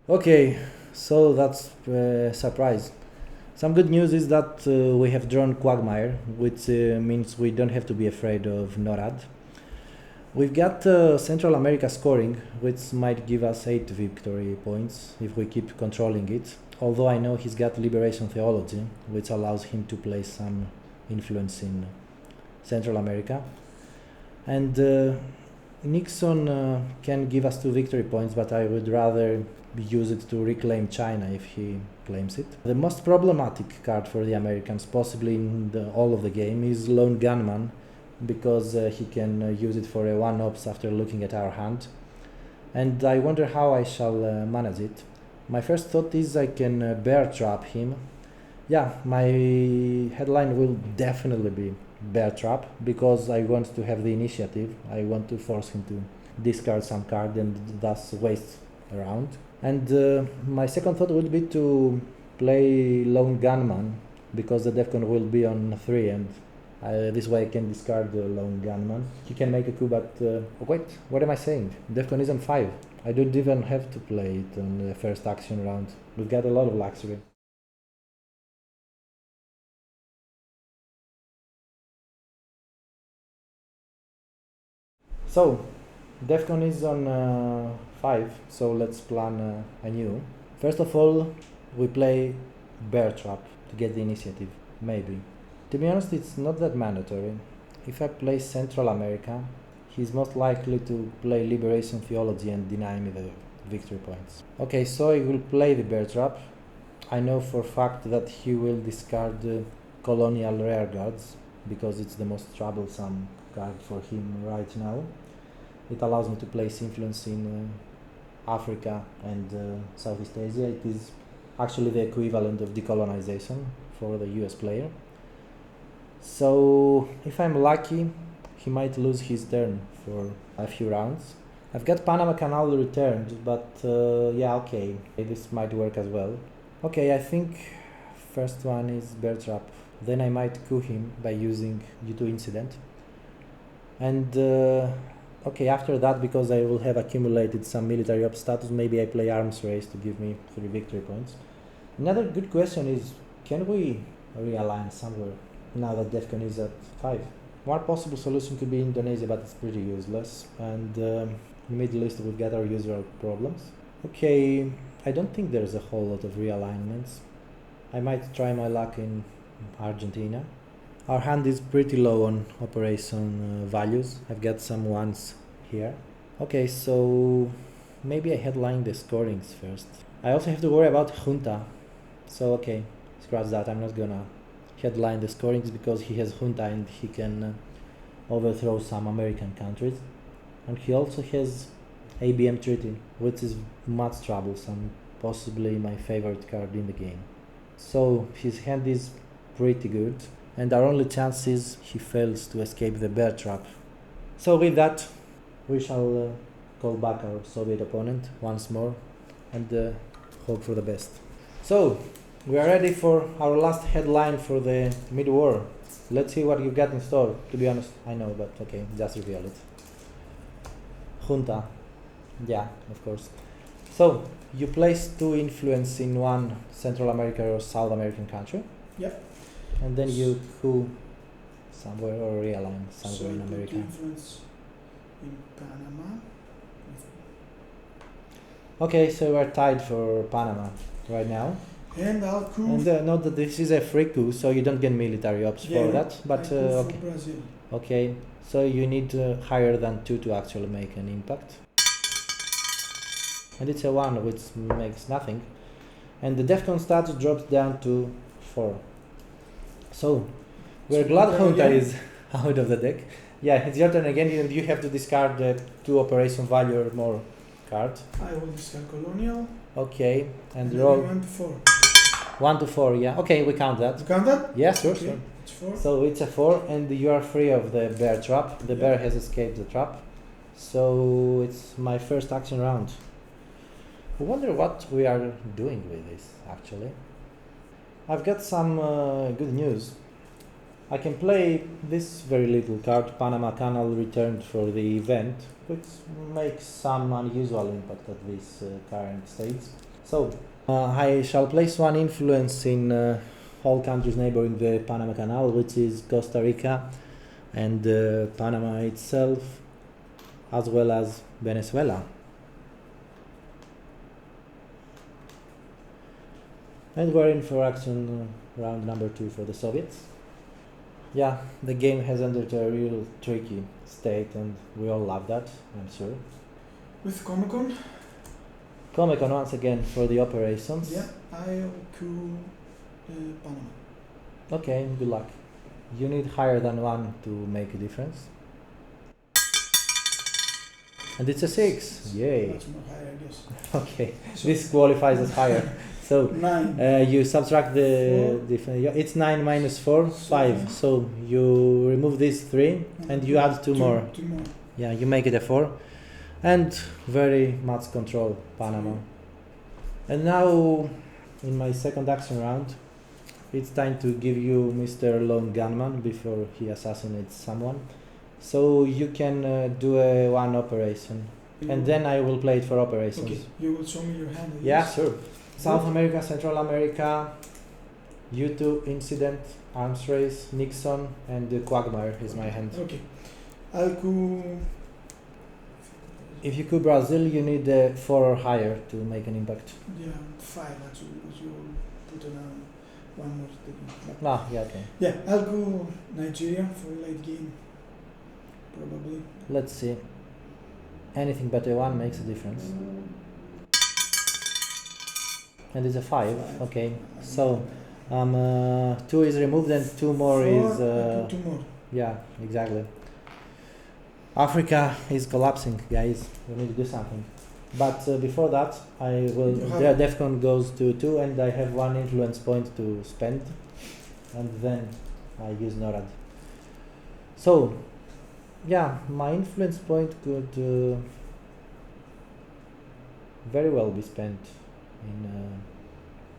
Okay, so that's a surprise. Some good news is that we have drawn Quagmire, which means we don't have to be afraid of NORAD. We've got Central America scoring, which might give us 8 victory points if we keep controlling it, although I know he's got Liberation Theology, which allows him to play some influence in Central America. And Nixon can give us 2 victory points, but I would rather use it to reclaim China if he claims it. The most problematic card for the Americans, possibly in all of the game, is Lone Gunman, because he can use it for a one-ops after looking at our hand. And I wonder how I shall manage it. My first thought is I can bear trap him. Yeah, my headline will definitely be bear trap, because I want to have the initiative. I want to force him to discard some card and thus waste a round. And my second thought would be to play Lone Gunman, because the Defcon will be on 3, and this way I can discard the Lone Gunman. He can make a coup, but wait, what am I saying? Defcon is on 5. I don't even have to play it on the first action round. We've got a lot of luxury. So, Defcon is on 5, so let's plan anew. First of all, we play Bear Trap to get the initiative, maybe. To be honest, it's not that mandatory. If I play Central America, he's most likely to play Liberation Theology and deny me the victory points. Okay, so I will play the Bear Trap. I know for a fact that he will discard Colonial Rare Guards, because it's the most troublesome card for him right now. It allows me to place influence in Africa and Southeast Asia. It is actually the equivalent of decolonization for the US player. So if I'm lucky, he might lose his turn for a few rounds. I've got Panama Canal returned, but yeah, okay, this might work as well. Okay, I think first one is Bear Trap. Then I might coup him by using U2 Incident. And okay, after that, because I will have accumulated some military op status, maybe I play Arms Race to give me 3 victory points. Another good question is, can we realign somewhere now that Defcon is at 5? One possible solution could be Indonesia, but it's pretty useless. And in the Middle East, we've got our usual problems. Okay, I don't think there's a whole lot of realignments. I might try my luck in Argentina. Our hand is pretty low on operation values. I've got some ones here. Okay, so maybe I headline the scorings first. I also have to worry about Junta. So okay, scratch that. I'm not gonna headline the scorings because he has Junta and he can overthrow some American countries. And he also has ABM Treaty, which is much troublesome, possibly my favorite card in the game. So his hand is pretty good, and our only chance is he fails to escape the Bear Trap. So with that, we shall call back our Soviet opponent once more and hope for the best. So, we are ready for our last headline for the mid-war. Let's see what you got in store. To be honest, I know, but okay, just reveal it. Junta. Yeah, of course. So, you place 2 influence in one Central America or South American country. Yep. And then you coup somewhere or realign somewhere So in America. influence in Panama. Okay, so we're tied for Panama right now. And I'll coup. And note that this is a free coup, so you don't get military ops for that. But I coup okay. for Brazil. Okay, so you need higher than 2 to actually make an impact. And it's a 1, which makes nothing. And the Defcon status drops down to 4. So, we're So glad Junta Junta again? is out of the deck. Yeah, it's your turn again, and you have to discard 2 operation value or more cards. I will discard Colonial. Okay, and then roll 1 to 4. 1 to 4, yeah. Okay, we count that. You count that? Yeah, sure, Okay. sure. It's 4. So it's a 4, and you are free of the bear trap. The bear has escaped the trap. So it's my first action round. I wonder what we are doing with this, actually. I've got some good news. I can play this very little card, Panama Canal returned for the event, which makes some unusual impact at this current stage. So, I shall place one influence in all countries neighboring the Panama Canal, which is Costa Rica and Panama itself, as well as Venezuela. And we're in for action round number 2 for the Soviets. Yeah, the game has entered a real tricky state and we all love that, I'm sure. With COMECON? COMECON once again for the operations. Yeah, I'll Coup Panama. Okay, good luck. You need higher than 1 to make a difference. And it's a 6. Yay. That's more higher, I guess. Okay, So this qualifies as higher. So 9. you subtract the Four. it's 9 minus 4, 5. So you remove these 3 and you add 2 more. 2 more. Yeah, you make it a 4. And very much control Panama. And now in my second action round, it's time to give you Mr. Lone Gunman before he assassinates someone. So you can do a 1 operation. And then I will play it for operations. Okay, you will show me your hand. I Yeah, guess. sure. South America, Central America, U2, Incident, Arms Race, Nixon, and the Quagmire is my hand. Okay. I'll Coup. If you coup Brazil, you need a 4 or higher to make an impact. Yeah, 5 actually, because you put on one more thing. Ah, yeah, okay. Yeah, I'll go Nigeria for a late game. Probably. Let's see. Anything but a 1 makes a difference. And it's a 5, okay. So, 2 is removed and 2 more 4, is... I put 2 more. yeah, exactly. Africa is collapsing, guys. We need to do something. But before that, I will... You have- DEFCON goes to 2 and I have 1 influence point to spend. And then I use NORAD. So, yeah, my influence point could very well be spent in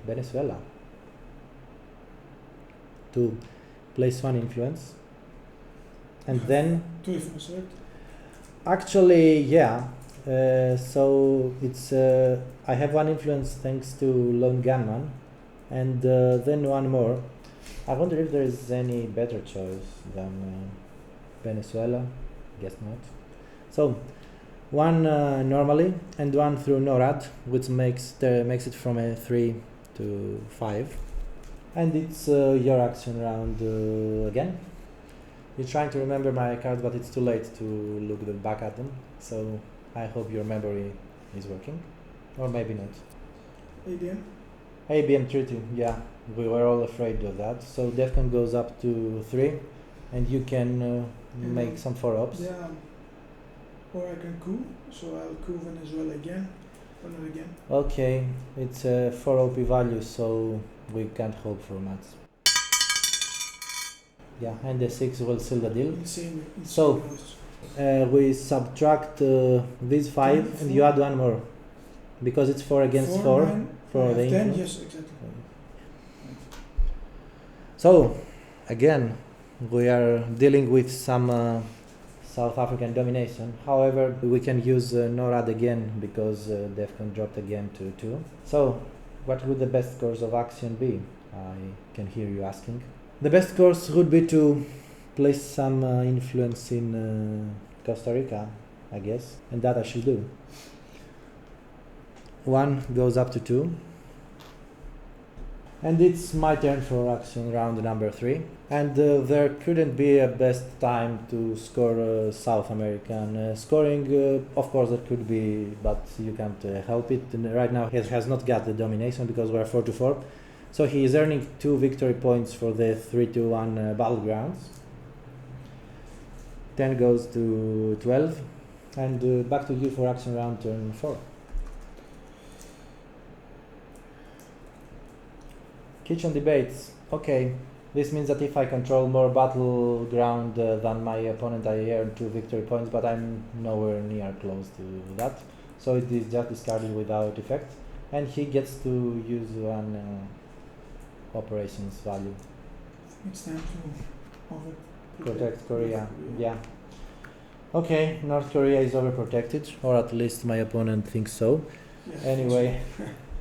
Venezuela to place 1 influence. And then... 2 influence, right? Actually, yeah. So it's I have 1 influence thanks to Lone Gunman, and then 1 more. I wonder if there is any better choice than Venezuela. Guess not. So 1 normally and 1 through NORAD, which makes it from a 3 to 5. And it's your action round again. You're trying to remember my cards, but it's too late to look back at them. So I hope your memory is working, or maybe not. ABM? ABM treaty, yeah, we were all afraid of that. So DEFCON goes up to 3, and you can make some 4-ups. Yeah. Or I can Coup, so I'll Coup Venezuela again. Or not again. Okay, it's a 4 OP value, so we can't hope for much. Yeah, and the 6 will seal the deal. Insane. So, we subtract these 5 and you add 1 more. Because it's 4 against 4 9, for the 10, influence. yes, exactly. So, again, we are dealing with some South African domination. However, we can use NORAD again because DEFCON dropped again to 2. So, what would the best course of action be? I can hear you asking. The best course would be to place some influence in Costa Rica, I guess, and that I should do. 1 goes up to 2. And it's my turn for action round number 3. And there couldn't be a best time to score South American. Scoring, of course, there could be, but you can't help it. And right now he has not got the domination because we're 4-4. So he is earning 2 victory points for the 3-1 battlegrounds. 10 goes to 12. And back to you for action round turn 4. Kitchen debates. Okay, this means that if I control more battleground than my opponent, I earn 2 victory points, but I'm nowhere near close to that. So it is just discarded without effect. And he gets to use 1 operations value. It's time to Protect Korea. Yeah. Okay, North Korea is overprotected, or at least my opponent thinks so. Yes, Anyway,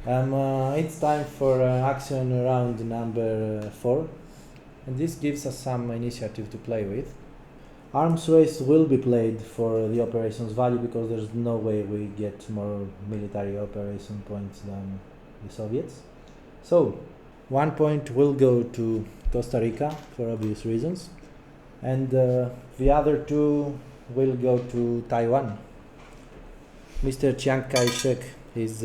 It's time for action round number 4, and this gives us some initiative to play with. Arms race will be played for the operations value because there's no way we get more military operation points than the Soviets. So 1 point will go to Costa Rica for obvious reasons, and the other 2 will go to Taiwan. Mr. Chiang Kai-shek is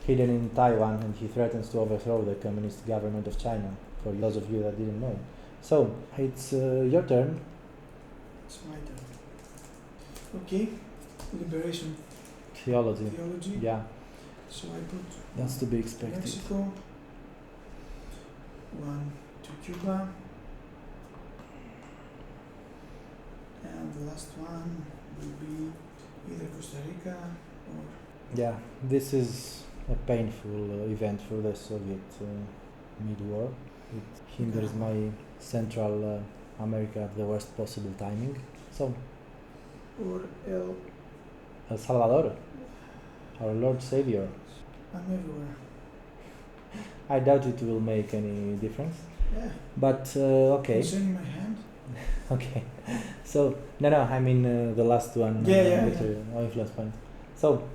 hidden in Taiwan, and he threatens to overthrow the communist government of China, for those of you that didn't know. So, it's your turn. It's my turn. Okay, liberation. Theology. Yeah. So I put That's to be expected. Mexico, 1 to Cuba, and the last one will be either Costa Rica or... Yeah, this is a painful event for the Soviet mid-war. It hinders my Central America at the worst possible timing. So, Or El Salvador, our Lord Savior. I'm everywhere. I doubt it will make any difference. Yeah. But okay. I'm saying my hand. Okay. So no, I mean the last one. With influence point. So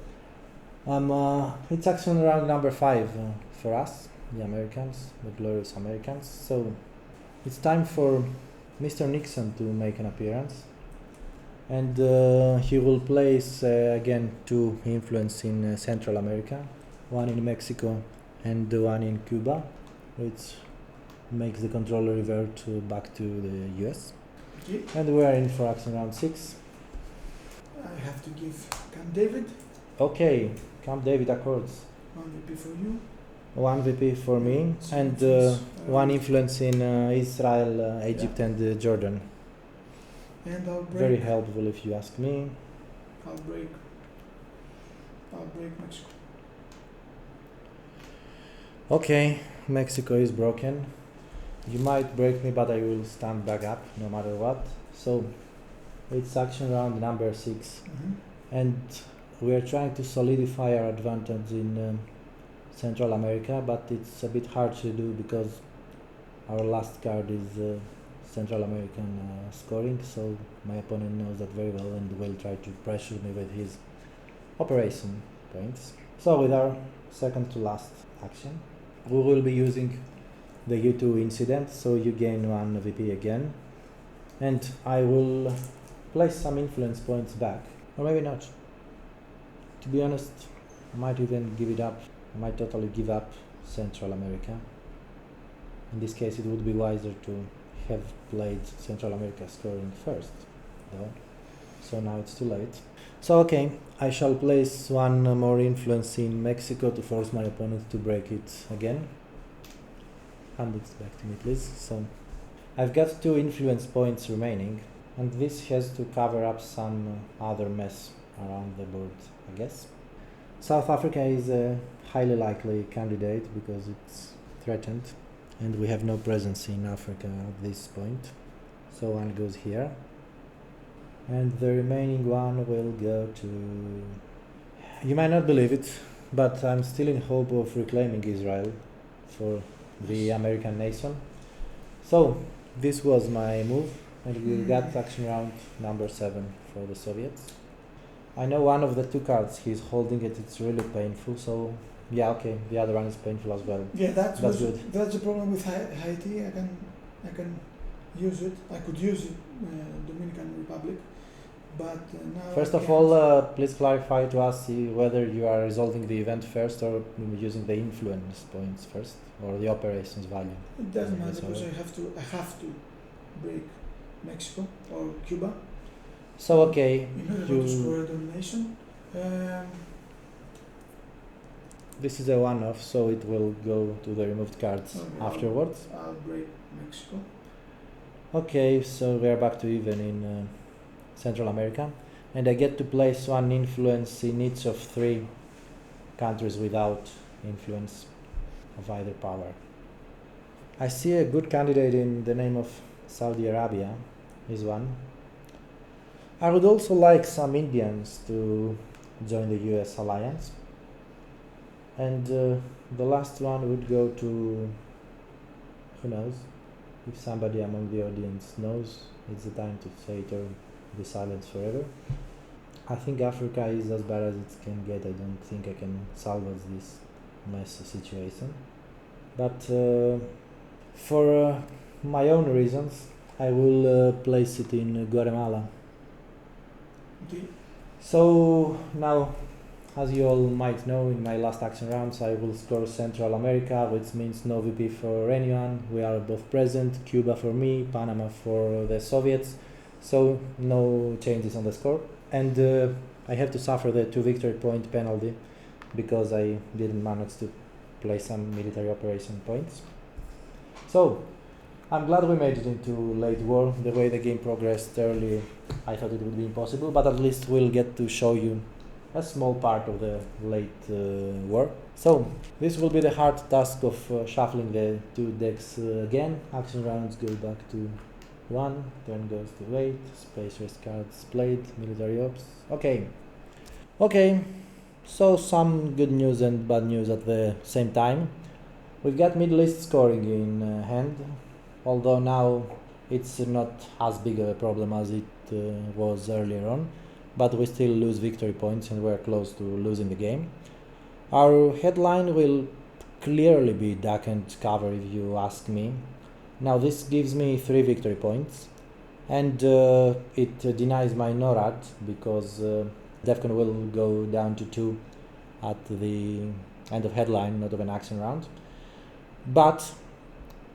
it's action round number 5 for us, the Americans, the glorious Americans. So it's time for Mr. Nixon to make an appearance, and he will place again 2 influence in Central America, 1 in Mexico and 1 in Cuba, which makes the controller revert back to the US. Okay. And we are in for action round 6. I have to give Camp David. Okay, Camp David accords. 1 VP for you. 1 VP for me, So and influence, 1 influence in Israel, Egypt, and Jordan. And I'll break. Very helpful if you ask me. I'll break Mexico. Okay, Mexico is broken. You might break me, but I will stand back up no matter what. So it's action round number 6, Mm-hmm. and we are trying to solidify our advantage in Central America, but it's a bit hard to do because our last card is Central American scoring, so my opponent knows that very well and will try to pressure me with his operation points. So with our second to last action, we will be using the U2 incident, so you gain 1 VP again, and I will place some influence points back, or maybe not. To be honest, I might even give it up. I might totally give up Central America. In this case, it would be wiser to have played Central America scoring first, though. So now it's too late. So okay, I shall place 1 more influence in Mexico to force my opponent to break it again. Hand it back to me, please. So I've got 2 influence points remaining, and this has to cover up some other mess around the board, I guess. South Africa is a highly likely candidate because it's threatened, and we have no presence in Africa at this point. So 1 goes here, and the remaining 1 will go to... You might not believe it, but I'm still in hope of reclaiming Israel for the American nation. So this was my move, and we got action round number 7 for the Soviets. I know one of the 2 cards he's holding it, it's really painful, so yeah, okay, the other one is painful as well. Yeah, that's good. That's the problem with Haiti. I can use it. I could use it, Dominican Republic, but now. First of all, please clarify to us whether you are resolving the event first or using the influence points first, or the operations value. It doesn't matter because I have to break Mexico or Cuba. So okay, in order to score a domination. This is a one-off, so it will go to the removed cards afterwards. I'll break Mexico. Okay, so we are back to even in Central America, and I get to place 1 influence in each of 3 countries without influence of either power. I see a good candidate in the name of Saudi Arabia, is 1. I would also like some Indians to join the US alliance. And the last one would go to, who knows, if somebody among the audience knows, it's the time to say it or be silent forever. I think Africa is as bad as it can get. I don't think I can salvage this mess situation. But for my own reasons, I will place it in Guatemala. Okay. So now, as you all might know, in my last action rounds I will score Central America, which means no VP for anyone. We are both present, Cuba for me, Panama for the Soviets, so no changes on the score. And I have to suffer the 2 victory point penalty because I didn't manage to play some military operation points. So I'm glad we made it into late war. The way the game progressed early, I thought it would be impossible, but at least we'll get to show you a small part of the late war. So this will be the hard task of shuffling the 2 decks again. Action rounds go back to 1, turn goes to 8, space race cards played, military ops. Okay, so some good news and bad news at the same time. We've got Middle East scoring in hand, although now it's not as big of a problem as it was earlier on, but we still lose victory points and we're close to losing the game. Our headline will clearly be duck and cover if you ask me. Now this gives me 3 victory points, and it denies my NORAD because DEFCON will go down to 2 at the end of headline, not of an action round. But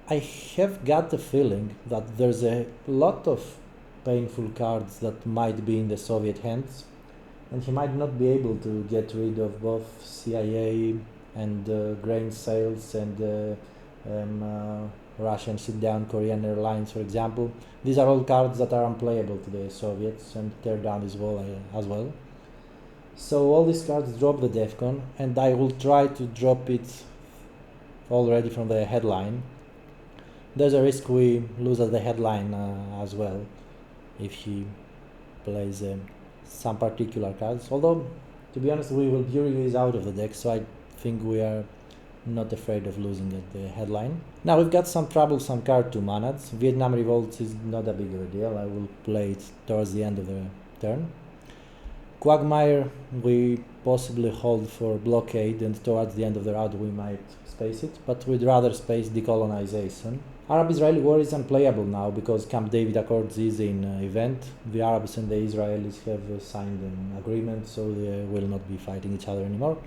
I have got the feeling that there's a lot of painful cards that might be in the Soviet hands, and he might not be able to get rid of both CIA and grain sales and Russian sit-down Korean Airlines, for example. These are all cards that are unplayable to the Soviets and tear down this wall as well. So all these cards drop the DEFCON, and I will try to drop it already from the headline. There's a risk we lose at the headline as well if he plays some particular cards, although to be honest we will bury these out of the deck, so I think we are not afraid of losing at the headline. Now we've got some troublesome card to manage. Vietnam Revolt is not a big of a deal. I will play it towards the end of the turn. Quagmire we possibly hold for blockade, and towards the end of the round we might space it, but we'd rather space decolonization. Arab-Israeli war is unplayable now because Camp David Accords is in event. The Arabs and the Israelis have signed an agreement, so they will not be fighting each other anymore.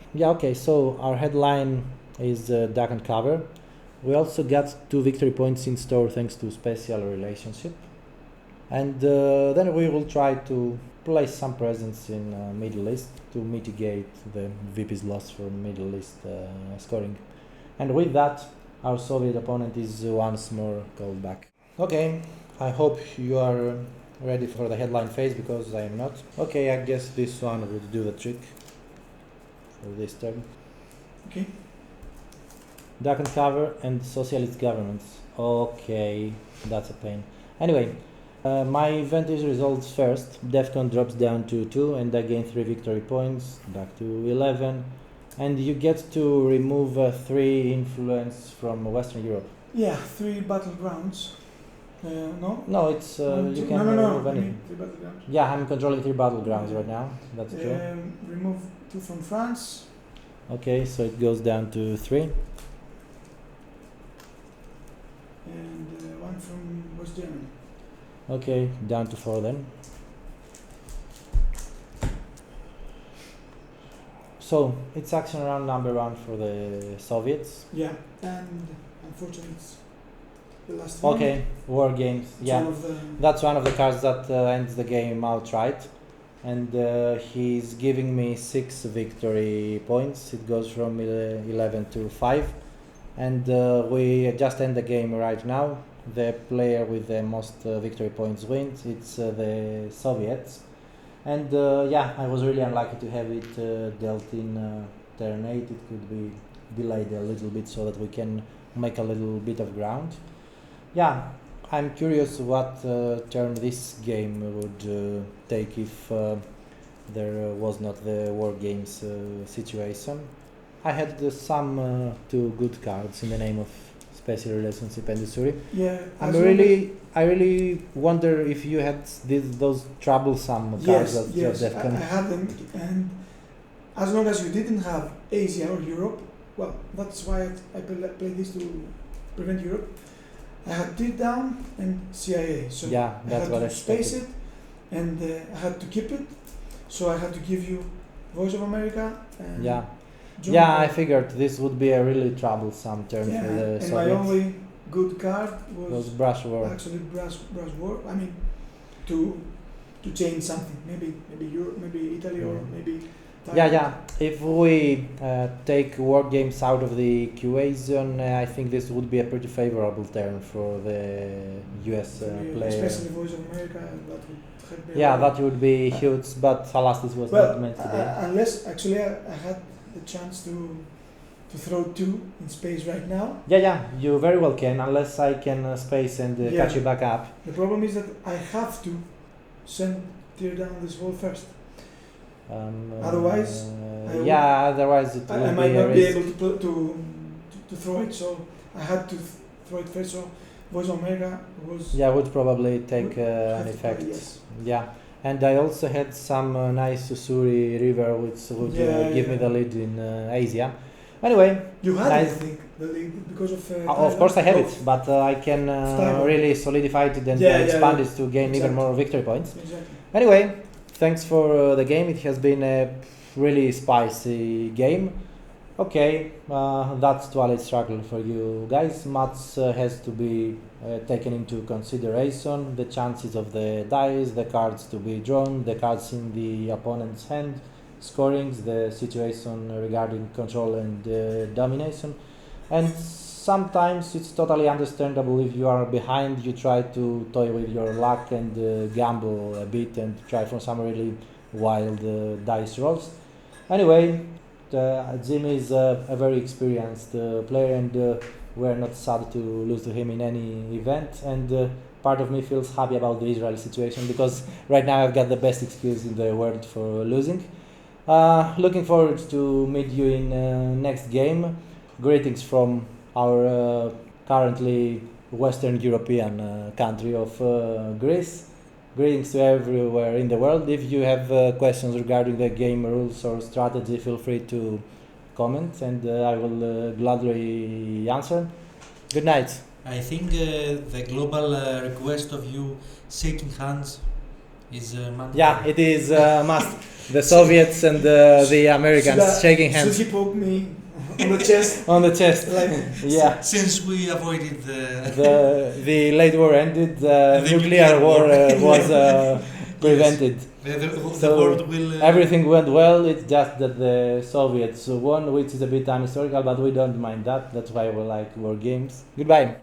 So our headline is duck and cover. We also got 2 victory points in store thanks to special relationship, and then we will try to place some presence in Middle East to mitigate the VP's loss from Middle East scoring. And with that, our Soviet opponent is once more called back. Okay, I hope you are ready for the headline phase because I am not. Okay, I guess this one would do the trick for this turn. Okay. Duck and cover and socialist governments. Okay, that's a pain. Anyway, my event is resolved first. DEFCON drops down to 2 and I gain 3 victory points, back to 11. And you get to remove 3 influence from Western Europe. Yeah, 3 battlegrounds. No? No, it's you can remove anything. 3 battlegrounds. Yeah, I'm controlling 3 battlegrounds right now. That's true. Remove 2 from France. Okay, so it goes down to 3. And 1 from West Germany. Okay, down to 4 then. So it's action round number 1 for the Soviets. Yeah, and unfortunately it's the last one. Okay, Wargames. Yeah, that's one of the cards that ends the game outright. And he's giving me 6 victory points. It goes from 11 to 5. And we just end the game right now. The player with the most victory points wins. It's the Soviets. And I was really unlucky to have it dealt in turn 8. It could be delayed a little bit so that we can make a little bit of ground. Yeah, I'm curious what turn this game would take if there was not the Wargames situation. I had some two good cards in the name of special relationship and history. Yeah. I really wonder if you had those troublesome cards that Yes, that can. I had them, and as long as you didn't have Asia or Europe, well, that's why I played this to prevent Europe. I had Tear Down and CIA, so Yeah, I that's had what I to space expected. it, and I had to keep it, so I had to give you Voice of America and Yeah. Junta. Yeah, I figured this would be a really troublesome turn for the and my Soviets. only good card was Brush War. actually Brush War. I mean, to change something, maybe Europe, maybe Italy, or maybe Thailand. Yeah. If we take Wargames out of the equation, I think this would be a pretty favorable turn for the US player. Especially Voice of America, that would help me. Yeah, that would be huge, but alas, this was not meant to be. Unless actually I had the chance to throw two in space right now. Yeah, you very well can, unless I can space and catch you back up. The problem is that I have to send Tear Down this wall first. Otherwise, otherwise it I will might be a not be risk. able to throw it, so I had to throw it first. So Voice of America was. Yeah, would probably take have an to effect. play, yes. Yeah, and I also had some nice Usuri River, which would give me the lead in Asia. Anyway, You had nice. I think the lead because of. Of course I have it, but I can really solidify it and expand it to gain even more victory points. Exactly. Anyway, thanks for the game. It has been a really spicy game. Okay, that's Twilight struggle for you guys. Much has to be taken into consideration. The chances of the dice, the cards to be drawn, the cards in the opponent's hand, scorings, the situation regarding control and domination. And sometimes it's totally understandable if you are behind, you try to toy with your luck and gamble a bit and try for some really wild dice rolls. Anyway, Jimmy is a very experienced player, and we're not sad to lose to him in any event. And part of me feels happy about the Israel situation because right now I've got the best excuse in the world for losing. Looking forward to meet you in next game. Greetings from our currently Western European country of Greece. Greetings to everywhere in the world. If you have questions regarding the game rules or strategy, feel free to comment and I will gladly answer. Good night. I think the global request of you shaking hands is mandatory. Yeah, it is must. The Soviets and the Americans shaking hands. Should he poke me on the chest? On the chest. Yeah. Since we avoided the late war ended, the nuclear war was prevented. The world will. Everything went well. It's just that the Soviets won, which is a bit unhistorical, but we don't mind that. That's why we like war games. Goodbye.